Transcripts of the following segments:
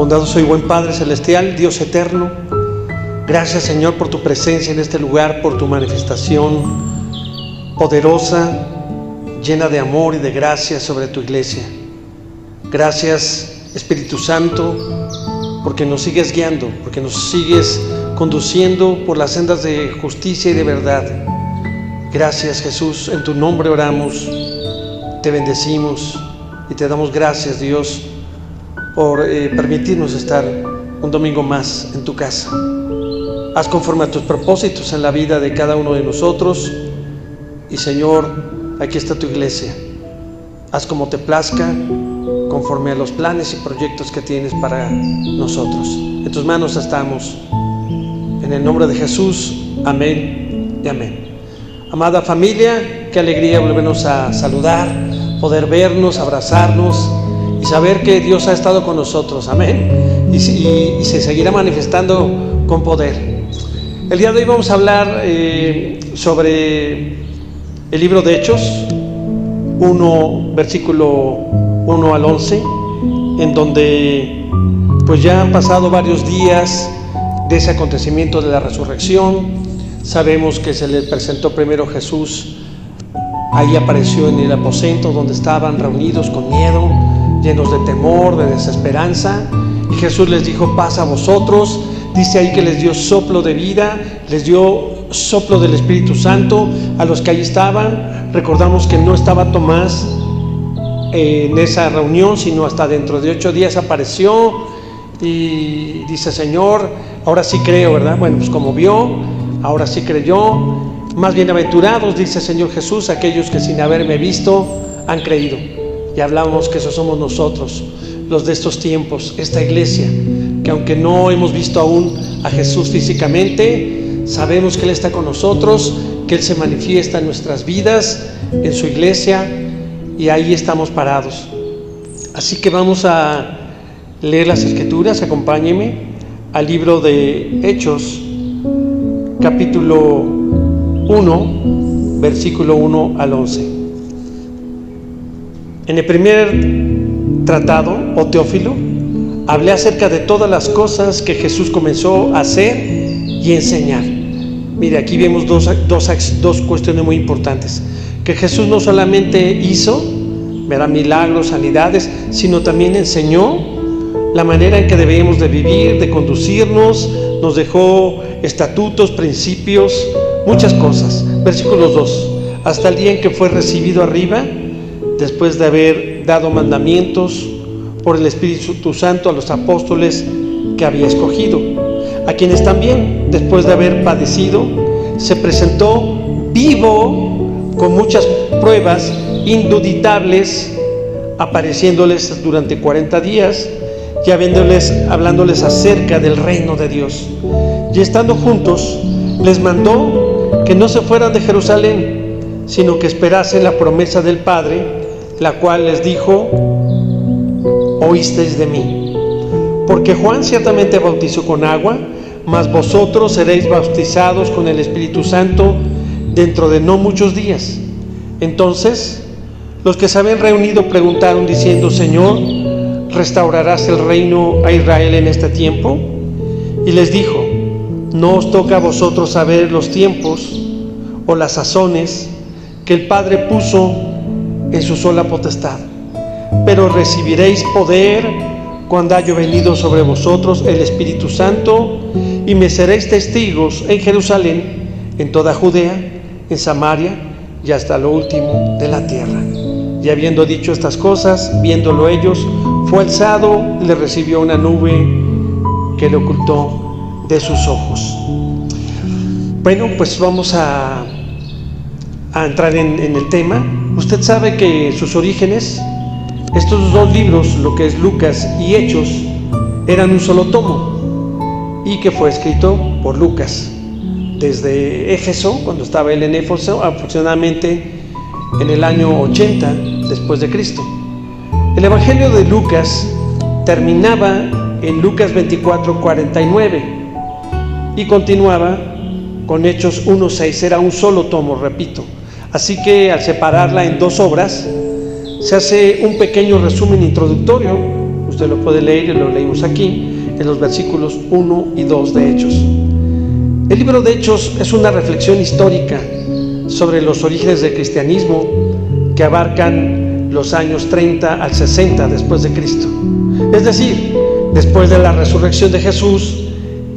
Bondadoso y buen Padre Celestial, Dios eterno, gracias, Señor, por tu presencia en este lugar, por tu manifestación poderosa, llena de amor y de gracia sobre tu iglesia. Gracias, Espíritu Santo, porque nos sigues guiando, porque nos sigues conduciendo por las sendas de justicia y de verdad. Gracias, Jesús, en tu nombre oramos, te bendecimos y te damos gracias, Dios, por permitirnos estar un domingo más en tu casa. Haz conforme a tus propósitos en la vida de cada uno de nosotros y, Señor, aquí está tu iglesia. Haz como te plazca, conforme a los planes y proyectos que tienes para nosotros. En tus manos estamos. En el nombre de Jesús, amén y amén. Amada familia, qué alegría volvernos a saludar, poder vernos, abrazarnos y saber que Dios ha estado con nosotros, amén, y se seguirá manifestando con poder. El día de hoy vamos a hablar sobre el libro de Hechos 1, versículo 1 al 11, en donde pues ya han pasado varios días de ese acontecimiento de la resurrección. Sabemos que se le presentó primero Jesús, ahí apareció en el aposento donde estaban reunidos con miedo, llenos de temor, de desesperanza, y Jesús les dijo: paz a vosotros. Dice ahí que les dio soplo de vida, les dio soplo del Espíritu Santo a los que ahí estaban. Recordamos que no estaba Tomás en esa reunión, sino hasta dentro de 8 días apareció y dice: Señor, ahora sí creo, ¿verdad? Bueno, pues como vio, ahora sí creyó. Más bienaventurados, dice el Señor Jesús, aquellos que sin haberme visto han creído. Y hablamos que esos somos nosotros, los de estos tiempos, esta iglesia, que aunque no hemos visto aún a Jesús físicamente, sabemos que Él está con nosotros, que Él se manifiesta en nuestras vidas, en su iglesia, y ahí estamos parados. Así que vamos a leer las Escrituras. Acompáñenme al libro de Hechos, capítulo 1, versículo 1 al 11. En el primer tratado, o Teófilo, hablé acerca de todas las cosas que Jesús comenzó a hacer y enseñar. Mire, aquí vemos dos cuestiones muy importantes. Que Jesús no solamente hizo, verá, milagros, sanidades, sino también enseñó la manera en que debemos de vivir, de conducirnos. Nos dejó estatutos, principios, muchas cosas. Versículos 2. Hasta el día en que fue recibido arriba, después de haber dado mandamientos por el Espíritu Santo a los apóstoles que había escogido, a quienes también, después de haber padecido, se presentó vivo con muchas pruebas indubitables, apareciéndoles durante 40 días y hablándoles acerca del reino de Dios. Y estando juntos, les mandó que no se fueran de Jerusalén, sino que esperasen la promesa del Padre, la cual les dijo: oísteis de mí. Porque Juan ciertamente bautizó con agua, mas vosotros seréis bautizados con el Espíritu Santo dentro de no muchos días. Entonces los que se habían reunido preguntaron diciendo: Señor, ¿restaurarás el reino a Israel en este tiempo? Y les dijo: no os toca a vosotros saber los tiempos o las sazones que el Padre puso en su sola potestad, pero recibiréis poder cuando haya venido sobre vosotros el Espíritu Santo, y me seréis testigos en Jerusalén, en toda Judea, en Samaria y hasta lo último de la tierra. Y habiendo dicho estas cosas, viéndolo ellos, fue alzado y le recibió una nube que le ocultó de sus ojos. Bueno, pues vamos a entrar en el tema. Usted sabe que sus orígenes, estos dos libros, lo que es Lucas y Hechos, eran un solo tomo y que fue escrito por Lucas desde Éfeso, cuando estaba él en Éfeso, aproximadamente en el año 80 después de Cristo. El Evangelio de Lucas terminaba en Lucas 24:49 y continuaba con Hechos 1:6. Era un solo tomo, repito. Así que al separarla en dos obras, se hace un pequeño resumen introductorio. Usted lo puede leer y lo leímos aquí en los versículos 1 y 2 de Hechos. El libro de Hechos es una reflexión histórica sobre los orígenes del cristianismo que abarcan los años 30 al 60 después de Cristo. Es decir, después de la resurrección de Jesús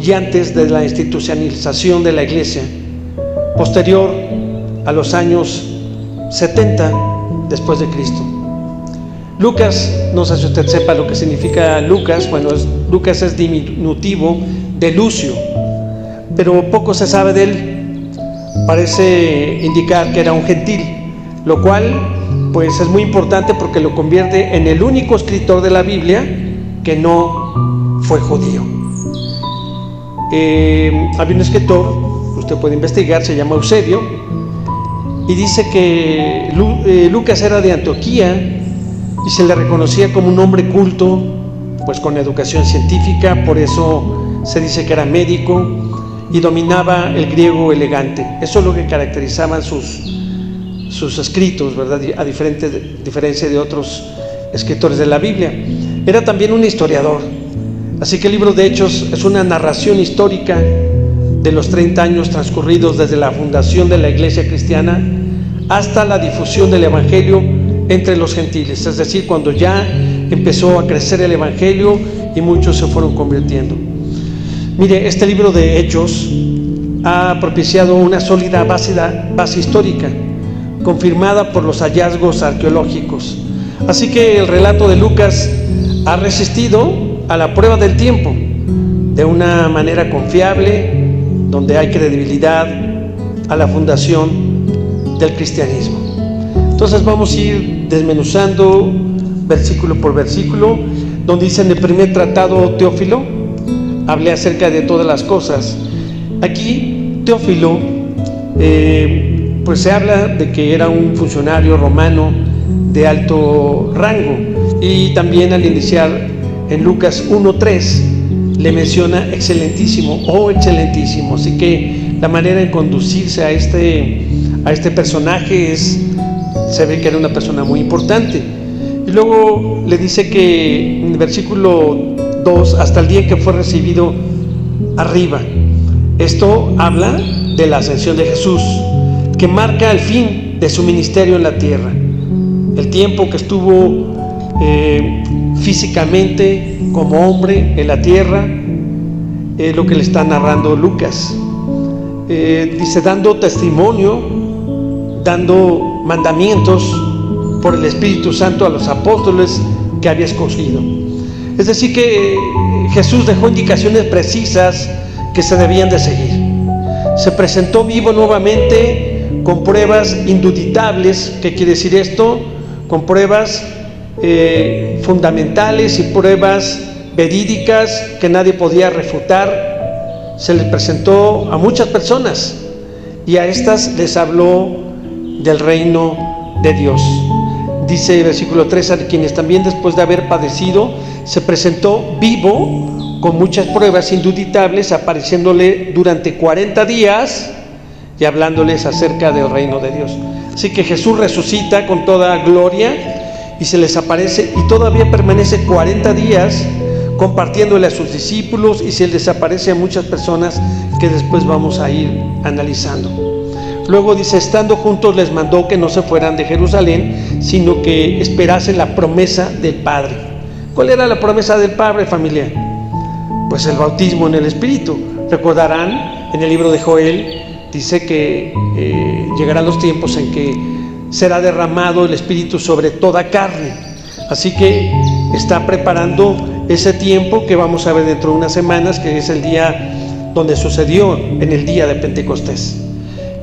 y antes de la institucionalización de la iglesia, posterior a los años 70 después de Cristo. Lucas, no sé si usted sepa lo que significa Lucas. Bueno, Lucas es diminutivo de Lucio, pero poco se sabe de él. Parece indicar que era un gentil, lo cual pues es muy importante porque lo convierte en el único escritor de la Biblia que no fue judío. Había un escritor, usted puede investigar, se llama Eusebio, y dice que Lucas era de Antioquía y se le reconocía como un hombre culto, pues con educación científica, por eso se dice que era médico y dominaba el griego elegante. Eso es lo que caracterizaban sus escritos, ¿verdad? A diferencia de otros escritores de la Biblia. Era también un historiador. Así que el libro de Hechos es una narración histórica de los 30 años transcurridos desde la fundación de la iglesia cristiana hasta la difusión del evangelio entre los gentiles, es decir, cuando ya empezó a crecer el evangelio y muchos se fueron convirtiendo. Mire, este libro de Hechos ha propiciado una sólida base histórica, confirmada por los hallazgos arqueológicos. Así que el relato de Lucas ha resistido a la prueba del tiempo de una manera confiable, donde hay credibilidad a la fundación del cristianismo. Entonces vamos a ir desmenuzando versículo por versículo, donde dice: en el primer tratado, Teófilo, hablé acerca de todas las cosas. Aquí Teófilo pues se habla de que era un funcionario romano de alto rango, y también al iniciar en Lucas 1:3 le menciona excelentísimo o excelentísimo. Así que la manera de conducirse a este personaje se ve que era una persona muy importante. Y luego le dice que en el versículo 2, hasta el día en que fue recibido arriba. Esto habla de la ascensión de Jesús, que marca el fin de su ministerio en la tierra. El tiempo que estuvo físicamente como hombre en la tierra, es lo que le está narrando Lucas. Dice, dando testimonio, dando mandamientos por el Espíritu Santo a los apóstoles que había escogido. Es decir, que Jesús dejó indicaciones precisas que se debían de seguir. Se presentó vivo nuevamente con pruebas indubitables. ¿Qué quiere decir esto? Con pruebas fundamentales y pruebas verídicas que nadie podía refutar. Se les presentó a muchas personas y a estas les habló del reino de Dios. Dice el versículo 3, a quienes también después de haber padecido se presentó vivo con muchas pruebas indubitables, apareciéndole durante 40 días y hablándoles acerca del reino de Dios. Así que Jesús resucita con toda gloria y se les aparece, y todavía permanece 40 días compartiéndole a sus discípulos, y se les aparece a muchas personas que después vamos a ir analizando. Luego dice, estando juntos les mandó que no se fueran de Jerusalén, sino que esperasen la promesa del Padre. ¿Cuál era la promesa del Padre, familia? Pues el bautismo en el Espíritu. Recordarán, en el libro de Joel dice que llegarán los tiempos en que será derramado el Espíritu sobre toda carne. Así que está preparando ese tiempo que vamos a ver dentro de unas semanas, que es el día donde sucedió, en el día de Pentecostés.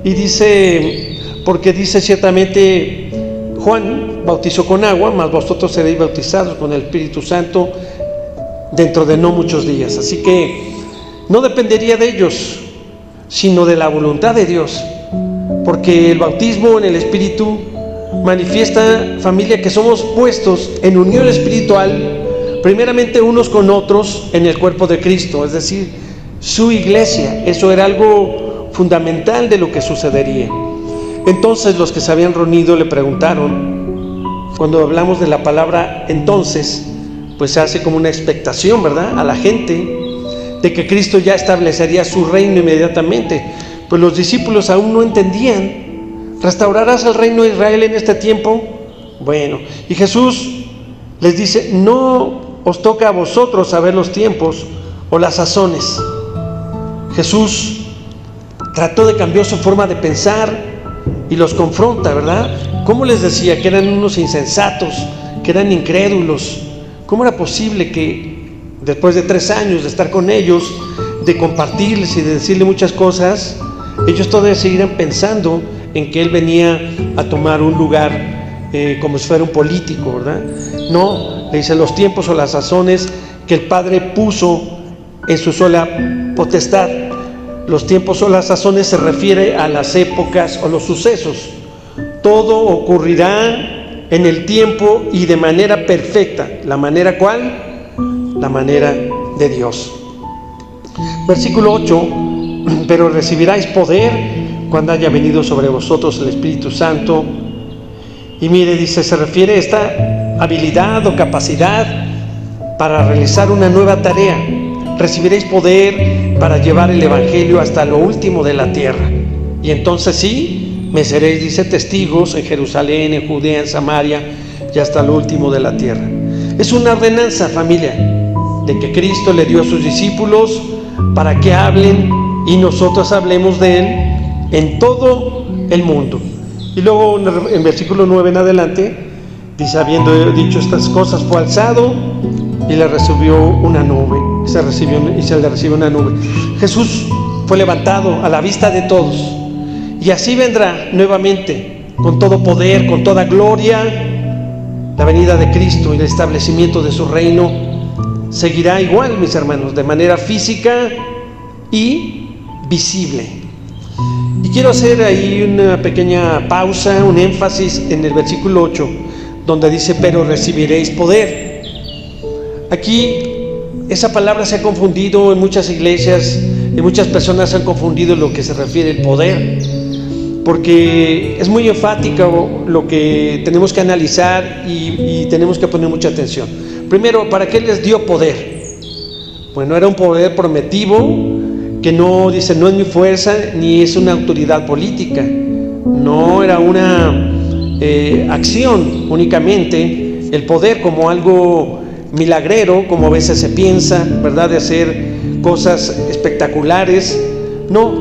Y dice, porque dice ciertamente, Juan bautizó con agua, mas vosotros seréis bautizados con el Espíritu Santo dentro de no muchos días. Así que no dependería de ellos, sino de la voluntad de Dios, porque el bautismo en el Espíritu manifiesta, familia, que somos puestos en unión espiritual, primeramente unos con otros en el cuerpo de Cristo, es decir, su iglesia. Eso era algo fundamental de lo que sucedería. Entonces los que se habían reunido le preguntaron, cuando hablamos de la palabra entonces, pues se hace como una expectación, ¿verdad?, a la gente de que Cristo ya establecería su reino inmediatamente. Pues los discípulos aún no entendían. ¿Restaurarás el reino de Israel en este tiempo? Bueno, y Jesús les dice: no os toca a vosotros saber los tiempos o las sazones. Jesús trató de cambiar su forma de pensar y los confronta, ¿verdad? ¿Cómo les decía? Que eran unos insensatos, que eran incrédulos. ¿Cómo era posible que después de 3 años de estar con ellos, de compartirles y de decirle muchas cosas, ellos todavía siguieran pensando en que Él venía a tomar un lugar como si fuera un político, ¿verdad? No, le dice: los tiempos o las sazones que el Padre puso en su sola potestad. Los tiempos o las sazones se refiere a las épocas o los sucesos. Todo ocurrirá en el tiempo y de manera perfecta. ¿La manera cuál? La manera de Dios. Versículo 8: pero recibiráis poder cuando haya venido sobre vosotros el Espíritu Santo. Y mire, dice, se refiere a esta habilidad o capacidad para realizar una nueva tarea. Recibiréis poder para llevar el Evangelio hasta lo último de la tierra. Y entonces sí, me seréis, dice, testigos en Jerusalén, en Judea, en Samaria y hasta lo último de la tierra. Es una ordenanza, familia, de que Cristo le dio a sus discípulos para que hablen y nosotros hablemos de Él en todo el mundo. Y luego en versículo 9 en adelante dice: habiendo dicho estas cosas, fue alzado y le recibió una nube. Se le recibió una nube. Jesús fue levantado a la vista de todos, y así vendrá nuevamente con todo poder, con toda gloria. La venida de Cristo y el establecimiento de su reino seguirá igual, mis hermanos, de manera física y visible. Y quiero hacer ahí una pequeña pausa, un énfasis en el versículo 8, donde dice: pero recibiréis poder. Aquí esa palabra se ha confundido en muchas iglesias, y muchas personas han confundido lo que se refiere al poder, porque es muy enfática lo que tenemos que analizar y tenemos que poner mucha atención. Primero, ¿para qué les dio poder? Bueno, era un poder prometivo, que no dice, no es mi fuerza ni es una autoridad política, no era una acción únicamente, el poder como algo milagrero, como a veces se piensa, ¿verdad?, de hacer cosas espectaculares. No,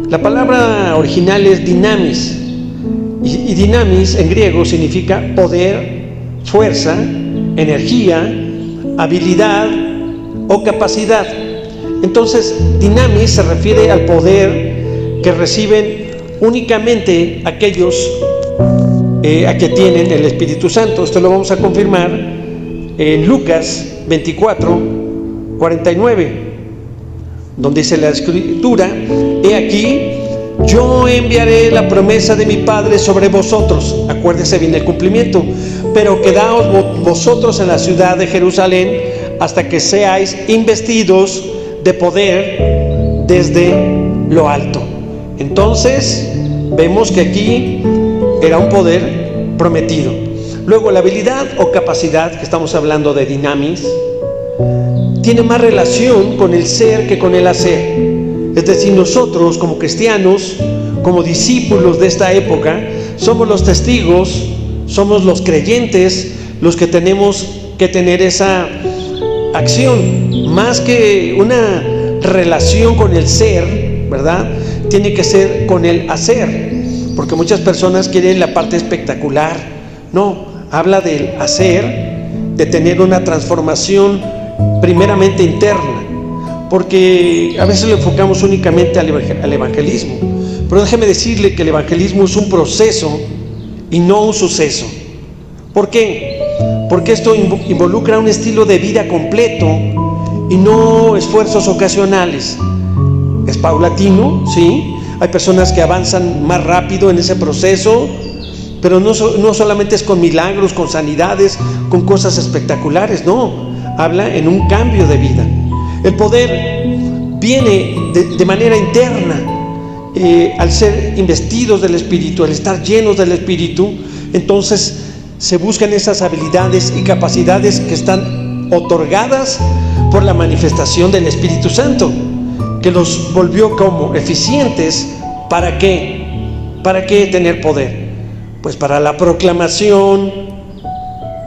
la palabra original es dinamis, y dinamis en griego significa poder, fuerza, energía, habilidad o capacidad. Entonces, dinamis se refiere al poder que reciben únicamente aquellos a que tienen el Espíritu Santo. Esto lo vamos a confirmar en Lucas 24:49, donde dice la Escritura: he aquí, yo enviaré la promesa de mi Padre sobre vosotros. Acuérdese bien el cumplimiento. Pero quedaos vosotros en la ciudad de Jerusalén hasta que seáis investidos de poder desde lo alto. Entonces vemos que aquí era un poder prometido. Luego, la habilidad o capacidad, que estamos hablando de dinamis, tiene más relación con el ser que con el hacer. Es decir, nosotros como cristianos, como discípulos de esta época, somos los testigos, somos los creyentes, los que tenemos que tener esa acción, más que una relación con el ser, ¿verdad? Tiene que ser con el hacer, porque muchas personas quieren la parte espectacular. No, habla del hacer, de tener una transformación primeramente interna, porque a veces lo enfocamos únicamente al evangelismo, pero déjeme decirle que el evangelismo es un proceso y no un suceso. ¿Por qué? Porque esto involucra un estilo de vida completo y no esfuerzos ocasionales. Es paulatino, sí. Hay personas que avanzan más rápido en ese proceso, pero no solamente es con milagros, con sanidades, con cosas espectaculares, no. Habla en un cambio de vida. El poder viene de manera interna, al ser investidos del Espíritu, al estar llenos del Espíritu. Entonces se buscan esas habilidades y capacidades que están otorgadas por la manifestación del Espíritu Santo, que los volvió como eficientes. ¿Para qué? ¿Para qué tener poder? Pues para la proclamación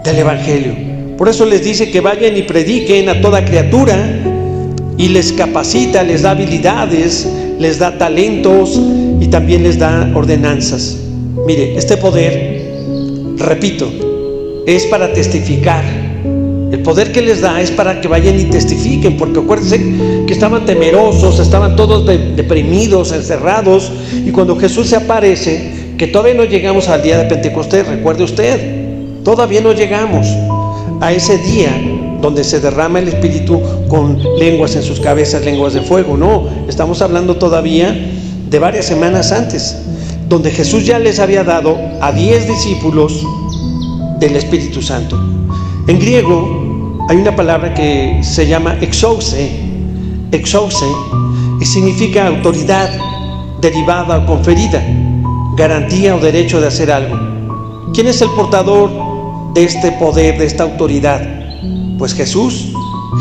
del Evangelio. Por eso les dice que vayan y prediquen a toda criatura, y les capacita, les da habilidades, les da talentos y también les da ordenanzas. Mire, este poder, repito, es para testificar. El poder que les da es para que vayan y testifiquen, porque acuérdense que estaban temerosos, estaban todos deprimidos, encerrados, y cuando Jesús se aparece, que todavía no llegamos al día de Pentecostés, recuerde usted, todavía no llegamos a ese día donde se derrama el Espíritu con lenguas en sus cabezas, lenguas de fuego. No, estamos hablando todavía de varias semanas antes, donde Jesús ya les había dado a 10 discípulos del Espíritu Santo. En griego hay una palabra que se llama exousia, y significa autoridad derivada o conferida, garantía o derecho de hacer algo. ¿Quién es el portador de este poder, de esta autoridad? Pues Jesús.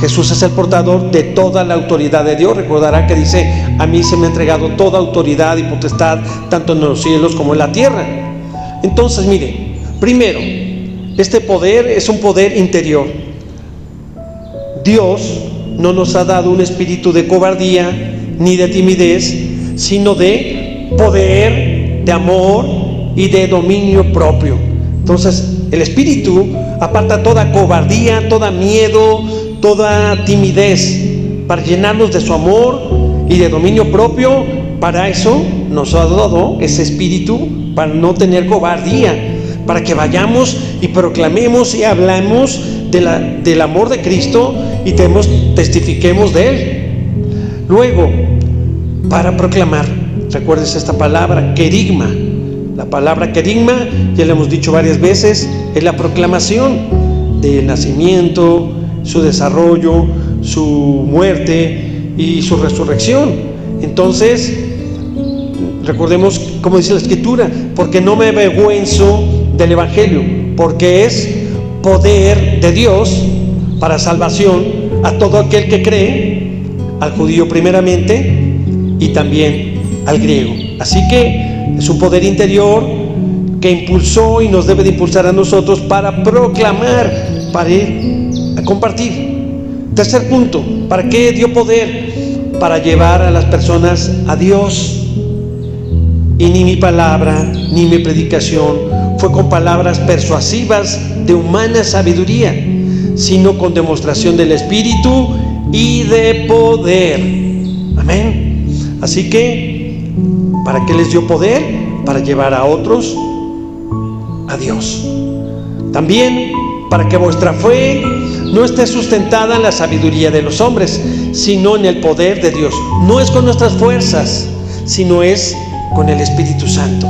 Jesús es el portador de toda la autoridad de Dios. Recordará que dice: a mí se me ha entregado toda autoridad y potestad, tanto en los cielos como en la tierra. Entonces, mire, primero, este poder es un poder interior. Dios no nos ha dado un espíritu de cobardía ni de timidez, sino de poder, de amor y de dominio propio. Entonces, el Espíritu aparta toda cobardía, todo miedo, toda timidez, para llenarnos de su amor y de dominio propio. Para eso nos ha dado ese Espíritu, para no tener cobardía, para que vayamos y proclamemos y hablamos del amor de Cristo y testifiquemos de Él. Luego, para proclamar, recuerdes esta palabra, querigma. La palabra querigma, ya le hemos dicho varias veces, es la proclamación del nacimiento, su desarrollo, su muerte y su resurrección. Entonces, recordemos como dice la Escritura: porque no me avergüenzo del Evangelio, porque es poder de Dios para salvación a todo aquel que cree, al judío primeramente y también al griego. Así que es un poder interior que impulsó y nos debe de impulsar a nosotros para proclamar, para ir a compartir. Tercer punto, ¿para qué dio poder? Para llevar a las personas a Dios. Y ni mi palabra, ni mi predicación fue con palabras persuasivas de humana sabiduría, sino con demostración del Espíritu y de poder. Amén. Así que, ¿para qué les dio poder? Para llevar a otros a Dios. También para que vuestra fe no esté sustentada en la sabiduría de los hombres, sino en el poder de Dios. No es con nuestras fuerzas, sino es con el Espíritu Santo.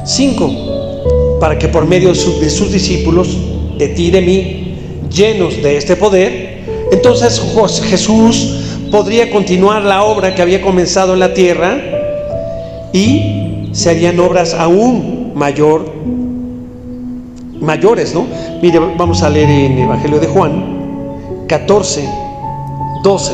5. Para que por medio de sus discípulos, de ti y de mí, llenos de este poder, entonces Jesús podría continuar la obra que había comenzado en la tierra, y se harían obras aún mayores, ¿no? Mire, vamos a leer en el Evangelio de Juan 14:12.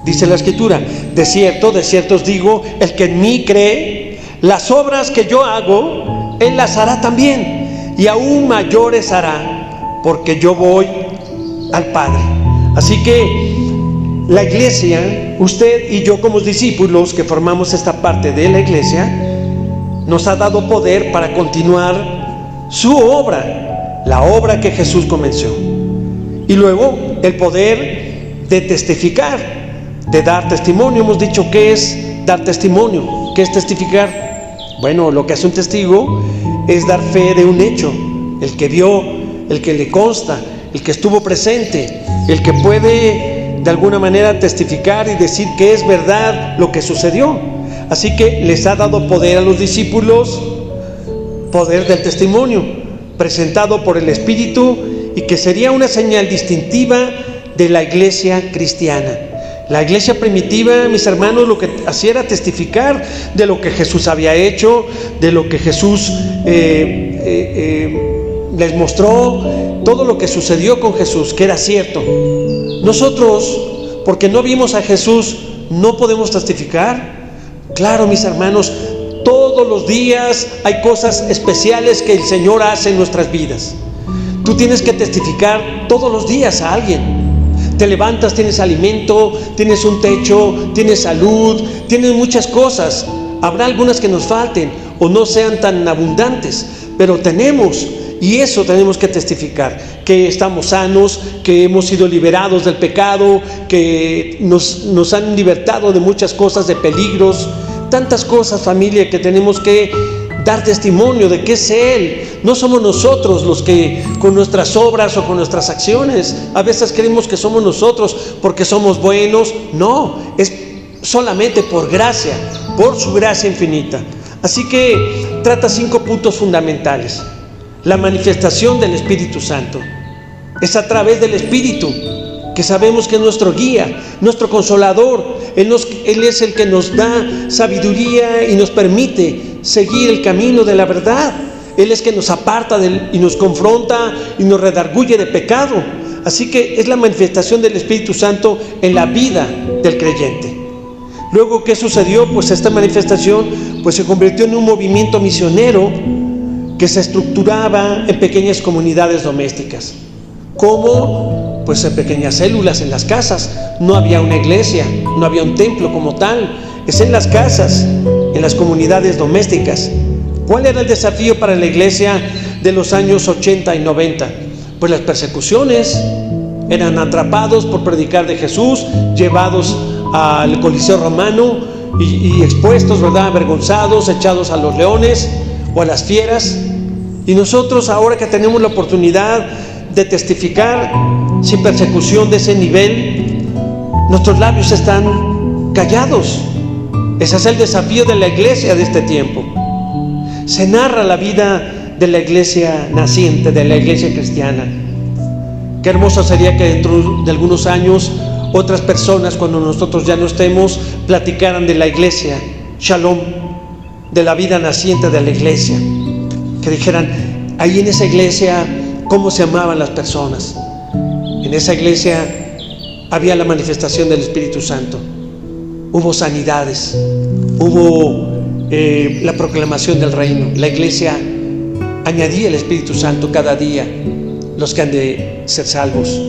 Dice la Escritura: de cierto os digo, el que en mí cree, las obras que yo hago, él las hará también, y aún mayores hará, porque yo voy al Padre. Así que la iglesia, usted y yo como discípulos que formamos esta parte de la iglesia, nos ha dado poder para continuar su obra, la obra que Jesús comenzó. Y luego el poder de testificar, de dar testimonio. Hemos dicho ¿qué es dar testimonio? ¿Qué es testificar? Bueno, lo que hace un testigo es dar fe de un hecho, el que vio, el que le consta, el que estuvo presente, el que puede de alguna manera testificar y decir que es verdad lo que sucedió. Así que les ha dado poder a los discípulos, poder del testimonio, presentado por el Espíritu, y que sería una señal distintiva de la iglesia cristiana. La iglesia primitiva, mis hermanos, lo que hacía era testificar de lo que Jesús había hecho, de lo que Jesús les mostró todo lo que sucedió con Jesús, que era cierto. Nosotros, porque no vimos a Jesús, ¿no podemos testificar? Claro, mis hermanos, todos los días hay cosas especiales que el Señor hace en nuestras vidas. Tú tienes que testificar todos los días a alguien. Te levantas, tienes alimento, tienes un techo, tienes salud, tienes muchas cosas. Habrá algunas que nos falten o no sean tan abundantes, pero tenemos, y eso tenemos que testificar, que estamos sanos, que hemos sido liberados del pecado, que nos han libertado de muchas cosas, de peligros, tantas cosas, familia, que tenemos que dar testimonio de que es Él. No somos nosotros los que con nuestras obras o con nuestras acciones, a veces creemos que somos nosotros porque somos buenos. No, es solamente por gracia, por su gracia infinita. Así que trata 5 puntos fundamentales. La manifestación del Espíritu Santo es a través del Espíritu, que sabemos que es nuestro guía, nuestro consolador. Él es el que nos da sabiduría y nos permite seguir el camino de la verdad. Él es que nos aparta y nos confronta y nos redarguye de pecado. Así que es la manifestación del Espíritu Santo en la vida del creyente. Luego, ¿qué sucedió? Pues esta manifestación se convirtió en un movimiento misionero que se estructuraba en pequeñas comunidades domésticas. ¿Cómo? Pues en pequeñas células en las casas. No había una iglesia, no había un templo como tal. Es en las casas, en las comunidades domésticas. ¿Cuál era el desafío para la iglesia de los años 80 y 90? Pues las persecuciones. Eran atrapados por predicar de Jesús, llevados al Coliseo Romano y expuestos, ¿verdad?, avergonzados, echados a los leones o a las fieras. Y nosotros, ahora que tenemos la oportunidad de testificar sin persecución de ese nivel, nuestros labios están callados. Ese es el desafío de la iglesia de este tiempo. Se narra la vida de la iglesia naciente, de la iglesia cristiana. Qué hermoso sería que dentro de algunos años otras personas, cuando nosotros ya no estemos, platicaran de la iglesia Shalom, de la vida naciente de la iglesia. Que dijeran, ahí en esa iglesia, cómo se amaban las personas. En esa iglesia había la manifestación del Espíritu Santo. Hubo sanidades, hubo la proclamación del reino. La iglesia añadía el Espíritu Santo cada día, los que han de ser salvos.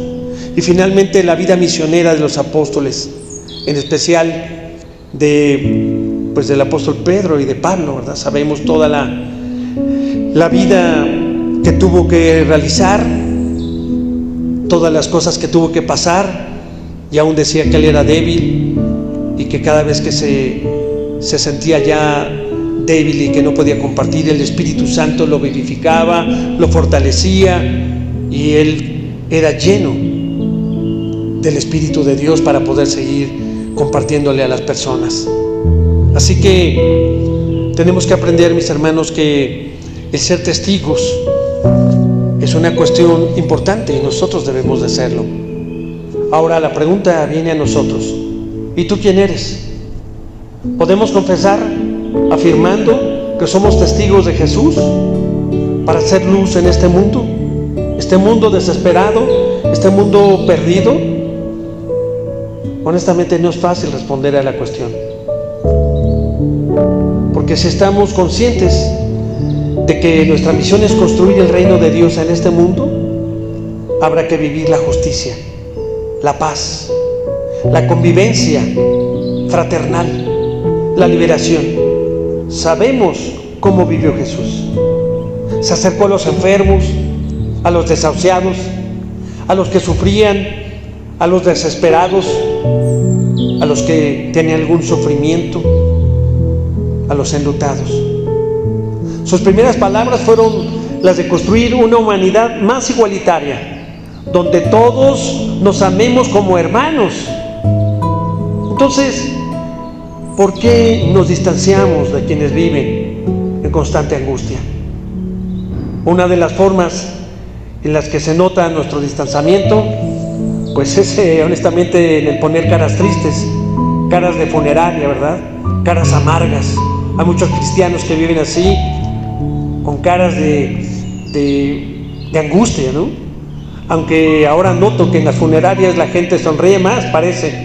Y finalmente la vida misionera de los apóstoles, en especial del apóstol Pedro y de Pablo, ¿verdad? Sabemos toda la vida que tuvo que realizar, todas las cosas que tuvo que pasar, y aún decía que él era débil y que cada vez que se sentía ya débil y que no podía compartir, el Espíritu Santo lo vivificaba, lo fortalecía, y él era lleno del Espíritu de Dios para poder seguir compartiéndole a las personas. Así que tenemos que aprender, mis hermanos, que el ser testigos es una cuestión importante y nosotros debemos de serlo. Ahora la pregunta viene a nosotros: ¿y tú quién eres? ¿Podemos confesar afirmando que somos testigos de Jesús para hacer luz en este mundo desesperado, este mundo perdido? Honestamente no es fácil responder a la cuestión, porque si estamos conscientes de que nuestra misión es construir el reino de Dios en este mundo, habrá que vivir la justicia, la paz, la convivencia fraternal, la liberación. Sabemos cómo vivió Jesús. Se acercó a los enfermos, a los desahuciados, a los que sufrían, a los desesperados, a los que tenían algún sufrimiento, a los enlutados. Sus primeras palabras fueron las de construir una humanidad más igualitaria, donde todos nos amemos como hermanos. Entonces, ¿por qué nos distanciamos de quienes viven en constante angustia? Una de las formas en las que se nota nuestro distanciamiento, pues es honestamente en el poner caras tristes, caras de funeraria, ¿verdad? Caras amargas. Hay muchos cristianos que viven así, con caras de de angustia, ¿no? Aunque ahora noto que en las funerarias la gente sonríe más, parece,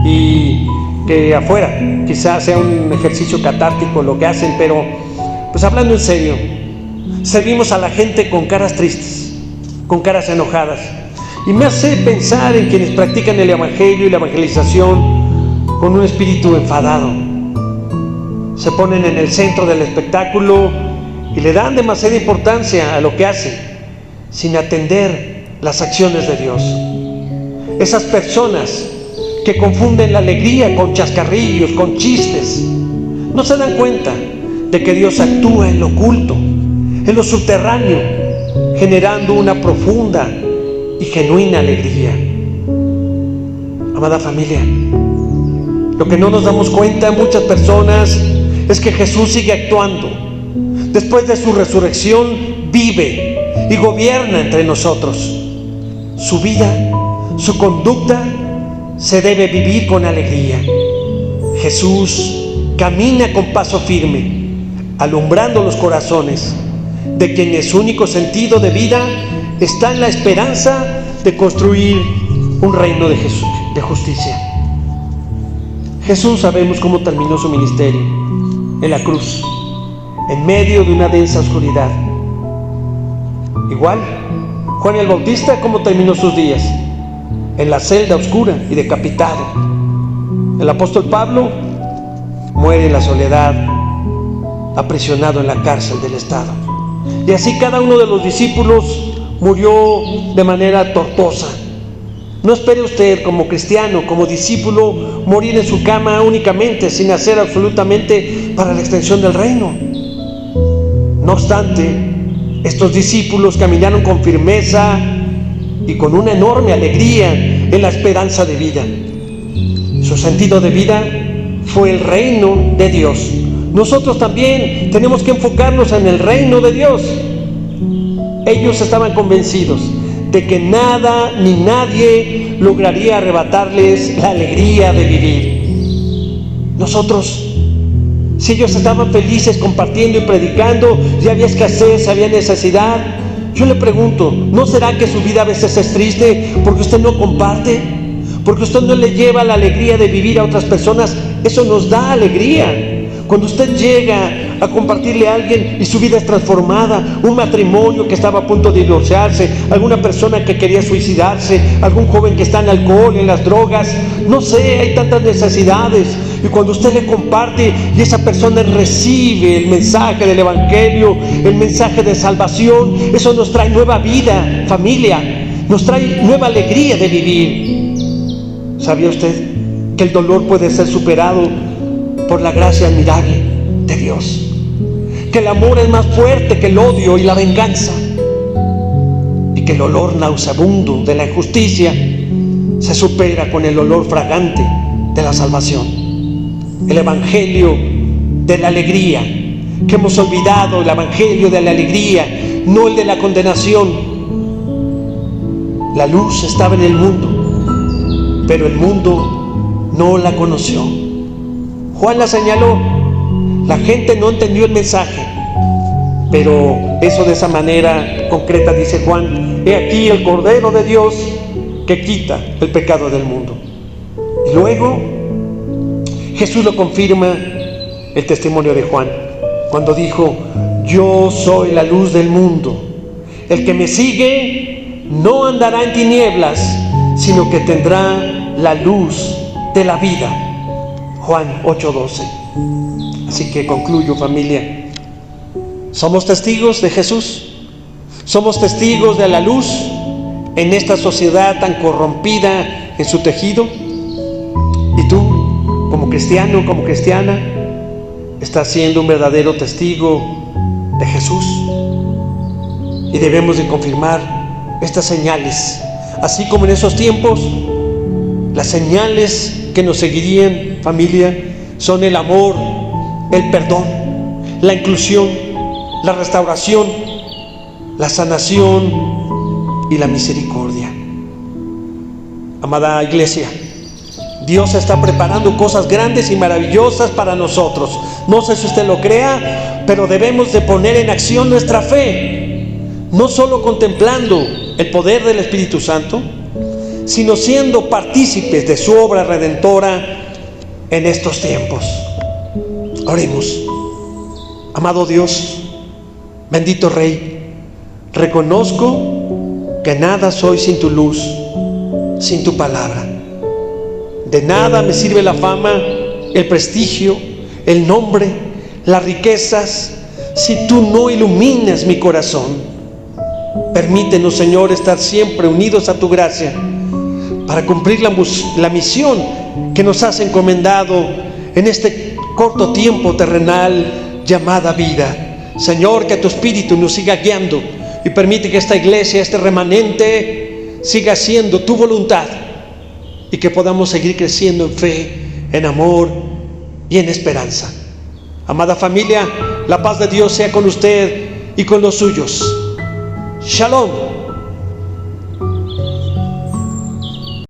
y que afuera quizás sea un ejercicio catártico lo que hacen, pero pues hablando en serio, servimos a la gente con caras tristes, con caras enojadas, y me hace pensar en quienes practican el evangelio y la evangelización con un espíritu enfadado. Se ponen en el centro del espectáculo y le dan demasiada importancia a lo que hacen, sin atender las acciones de Dios. Esas personas que confunden la alegría con chascarrillos, con chistes, no se dan cuenta de que Dios actúa en lo oculto, en lo subterráneo, generando una profunda y genuina alegría. Amada familia, lo que no nos damos cuenta muchas personas es que Jesús sigue actuando. Después de su resurrección, vive y gobierna entre nosotros. Su vida, su conducta se debe vivir con alegría. Jesús camina con paso firme, alumbrando los corazones de quienes su único sentido de vida está en la esperanza de construir un reino de justicia. Jesús, sabemos cómo terminó su ministerio, en la cruz, en medio de una densa oscuridad. Igual, Juan el Bautista, cómo terminó sus días, en la celda oscura y decapitado. El apóstol Pablo muere en la soledad, aprisionado en la cárcel del Estado. Y así cada uno de los discípulos murió de manera tortuosa. No espere usted, como cristiano, como discípulo, morir en su cama únicamente, sin hacer absolutamente para la extensión del reino. No obstante, estos discípulos caminaron con firmeza y con una enorme alegría en la esperanza de vida. Su sentido de vida fue el reino de Dios. Nosotros también tenemos que enfocarnos en el reino de Dios. Ellos estaban convencidos de que nada ni nadie lograría arrebatarles la alegría de vivir. Nosotros, si ellos estaban felices compartiendo y predicando, y había escasez, había necesidad, yo le pregunto, ¿no será que su vida a veces es triste porque usted no comparte? Porque usted no le lleva la alegría de vivir a otras personas. Eso nos da alegría. Cuando usted llega a compartirle a alguien y su vida es transformada, un matrimonio que estaba a punto de divorciarse, alguna persona que quería suicidarse, algún joven que está en alcohol, en las drogas, no sé, hay tantas necesidades. Y cuando usted le comparte y esa persona recibe el mensaje del evangelio, el mensaje de salvación, eso nos trae nueva vida, familia, nos trae nueva alegría de vivir. ¿Sabía usted que el dolor puede ser superado por la gracia admirable de Dios? Que el amor es más fuerte que el odio y la venganza, y que el olor nauseabundo de la injusticia se supera con el olor fragante de la salvación. El evangelio de la alegría, que hemos olvidado, el evangelio de la alegría, no el de la condenación. La luz estaba en el mundo, pero el mundo no la conoció. Juan la señaló, la gente no entendió el mensaje, pero eso de esa manera concreta, dice Juan: he aquí el Cordero de Dios que quita el pecado del mundo. Y luego Jesús lo confirma el testimonio de Juan, cuando dijo: yo soy la luz del mundo, el que me sigue no andará en tinieblas, sino que tendrá la luz de la vida. Juan 8:12. Así que concluyo, familia. Somos testigos de Jesús. Somos testigos de la luz en esta sociedad tan corrompida en su tejido. Y tú, como cristiano, como cristiana, estás siendo un verdadero testigo de Jesús. Y debemos de confirmar estas señales. Así como en esos tiempos, las señales que nos seguirían, familia, son el amor, el perdón, la inclusión, la restauración, la sanación y la misericordia. Amada iglesia, Dios está preparando cosas grandes y maravillosas para nosotros. No sé si usted lo crea, pero debemos de poner en acción nuestra fe. no solo contemplando el poder del Espíritu Santo, sino siendo partícipes de su obra redentora en estos tiempos. Oremos. Amado Dios, bendito Rey, reconozco que nada soy sin tu luz, sin tu palabra. De nada me sirve la fama, el prestigio, el nombre, las riquezas, si tú no iluminas mi corazón. Permítenos, Señor, estar siempre unidos a tu gracia para cumplir la misión que nos has encomendado en este corto tiempo terrenal llamada vida. Señor, que tu Espíritu nos siga guiando y permite que esta iglesia, este remanente, siga siendo tu voluntad y que podamos seguir creciendo en fe, en amor y en esperanza. Amada familia, la paz de Dios sea con usted y con los suyos. Shalom.